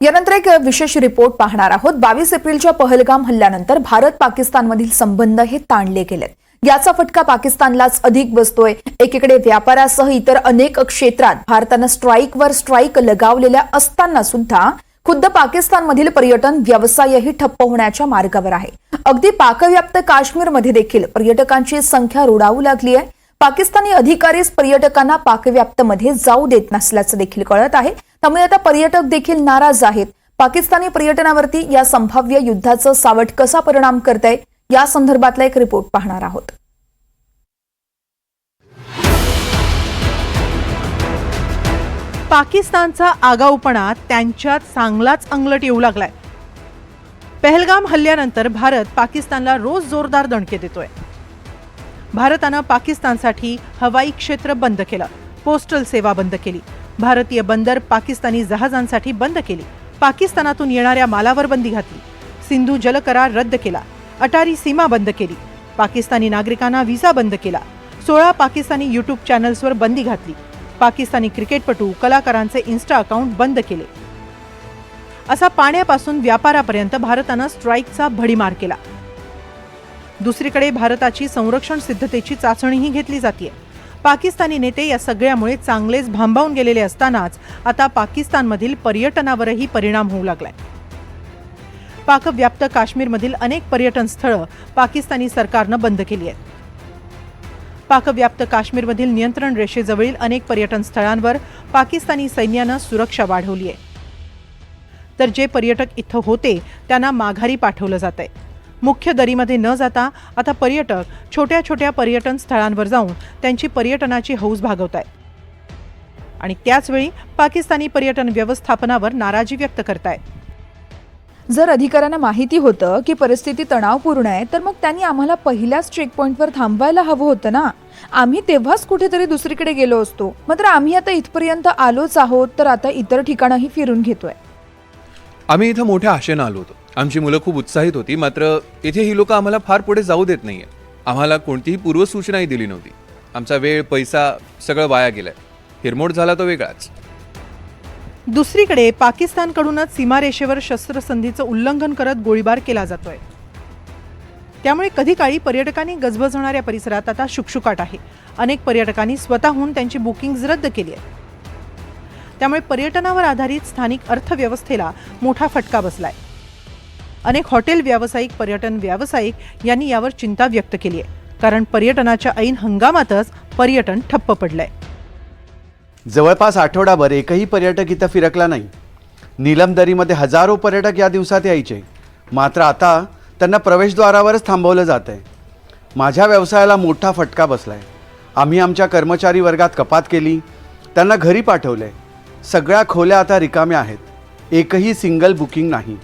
यानंतर एक विशेष रिपोर्ट पाहणार आहोत। 22 एप्रिलच्या पहलगाम हल्ल्यानंतर भारत पाकिस्तानमधील संबंध हे ताणले गेलेत। याचा फटका पाकिस्तानलाच अधिक बसतोय। एकीकडे व्यापारासह इतर अनेक क्षेत्रात भारताने स्ट्राईकवर स्ट्राईक लगावलेल्या असताना सुद्धा खुद्द पाकिस्तानमधील पर्यटन व्यवसायही ठप्प होण्याच्या मार्गावर आहे। अगदी पाकव्याप्त काश्मीरमध्ये देखील पर्यटकांची संख्या रोडावू लागली आहे। पाकिस्तानी अधिकारीच पर्यटकांना पाकव्याप्तमध्ये जाऊ देत नसल्याचं देखील कळत आहे। त्यामुळे आता पर्यटक देखील नाराज आहेत। पाकिस्तानी पर्यटनावरती या संभाव्य युद्धाचं सावट कसा परिणाम करतंय या संदर्भातला एक रिपोर्ट पाहणार आहोत। पाकिस्तानचा आगाऊपणा त्यांच्यात चांगलाच अंगलट येऊ लागलाय। पहलगाम हल्ल्यानंतर भारत पाकिस्तानला रोज जोरदार दणके देतोय। भारतानं पाकिस्तानसाठी हवाई क्षेत्र बंद केलं, पोस्टल सेवा बंद केली, भारतीय बंदर पाकिस्तानी जहाजांसाठी बंद केली, पाकिस्तानातून येणाऱ्या मालावर बंदी घातली, सिंधू जलकरार रद्द केला, अटारी सीमा बंद केली, पाकिस्तानी नागरिकांना व्हिसा बंद केला, 16 पाकिस्तानी यूट्यूब चॅनल्सवर बंदी घातली, पाकिस्तानी क्रिकेटपटू कलाकारांचे इन्स्टा अकाउंट बंद केले। असा पाण्यापासून व्यापारापर्यंत भारतानं स्ट्राईकचा भडीमार केला। दुसरीकडे भारताची संरक्षण सिद्धतेची चाचणीही घेतली जाते। पाकिस्तानी नेते या सगळ्यामुळे चांगलेच भांबावून गेलेले असतानाच आता पाकिस्तानमधील पर्यटनावरही परिणाम होऊ लागलाय। पाकव्याप्त काश्मीरमधील अनेक पर्यटन स्थळं पाकिस्तानी सरकारनं बंद केली आहेत। पाकव्याप्त काश्मीरमधील नियंत्रण रेषेजवळील अनेक पर्यटन स्थळांवर पाकिस्तानी सैन्यानं सुरक्षा वाढवली आहे। तर जे पर्यटक इथं होते त्यांना माघारी पाठवलं जातंय। मुख्य दरीमध्ये न जाता आता पर्यटक छोट्या छोट्या पर्यटन स्थळांवर जाऊन त्यांची पर्यटनाची हौस भागवतायत आणि त्याचवेळी पाकिस्तानी पर्यटन व्यवस्थापनावर नाराजी व्यक्त करतायत। जर अधिकाऱ्यांना माहिती होतं की परिस्थिती तणावपूर्ण आहे तर मग त्यांनी आम्हाला पहिल्याच चेकपॉइंटवर थांबवायला हवं होतं ना। आम्ही तेव्हाच कुठेतरी दुसरीकडे गेलो असतो। मात्र आम्ही आता इथपर्यंत आलोच आहोत तर आता इतर ठिकाणंही फिरून घेतोय। आम्ही इथं मोठ्या आशेनं आलो होतो। आमची मुलं खूप उत्साहित होती, मात्र इथे ही लोक आम्हाला फार पुढे जाऊ देत नाहीये। आम्हाला कोणतीही पूर्वसूचनाही दिली नव्हती। आमचा वेळ पैसा सगळं वाया गेलाय। हिरमोड झाला तो वेगळाच। दुसरीकडे पाकिस्तानकडूनच सीमारेषेवर शस्त्रसंधीचं उल्लंघन करत गोळीबार केला जातोय। त्यामुळे कधी काळी पर्यटकांनी गजबजणाऱ्या परिसरात आता शुकशुकाट आहे। अनेक पर्यटकांनी स्वतःहून त्यांची बुकिंग्ज रद्द केली आहे। त्यामुळे पर्यटनावर आधारित स्थानिक अर्थव्यवस्थेला मोठा फटका बसलाय। अनेक हॉटेल व्यावसायिक, पर्यटन व्यावसायिक यांनी यावर चिंता व्यक्त केली आहे, कारण पर्यटनाच्या ऐन हंगामातच पर्यटन ठप्प पडलंय। जवळपास आठवडाभर एकही पर्यटक इथं फिरकला नाही। नीलमदरीमध्ये हजारो पर्यटक या दिवसात यायचे, मात्र आता त्यांना प्रवेशद्वारावरच थांबवलं जात आहे। माझ्या व्यवसायाला मोठा फटका बसलाय। आम्ही आमच्या कर्मचारी वर्गात कपात केली, त्यांना घरी पाठवले। सगळ्या खोल्या आता रिकाम्या आहेत। एकही सिंगल बुकिंग नाही।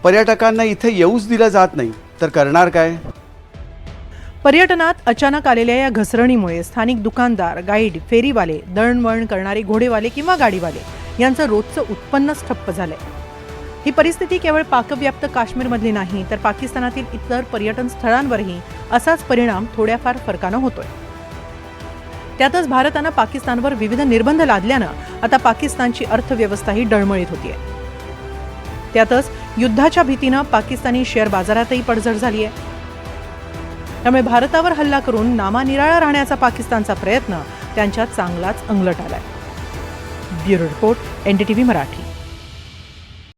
पर्यटकांना इथे येऊच दिलं जात नाही तर करणार काय? पर्यटनात अचानक आलेल्या या घसरणीमुळे स्थानिक दुकानदार, गाईड, फेरीवाले, दळणवळण करणारे घोडेवाले किंवा गाडीवाले यांचं रोजचं उत्पन्नच ठप्प झालंय। ही परिस्थिती केवळ पाकव्याप्त काश्मीरमधली नाही तर पाकिस्तानातील इतर पर्यटन स्थळांवरही असाच परिणाम थोड्याफार फरकानं होतोय। त्यातच भारतानं पाकिस्तानवर विविध निर्बंध लादल्यानं आता पाकिस्तानची अर्थव्यवस्थाही डळमळीत होतीये। त्यातच युद्धाच्या भीतीनं पाकिस्तानी शेअर बाजारातही पडझड झाली आहे। त्यामुळे भारतावर हल्ला करून नामानिराळा राहण्याचा पाकिस्तानचा प्रयत्न त्यांच्यात चांगलाच अंगलट आलाय। Bureau report, NDTV Marathi.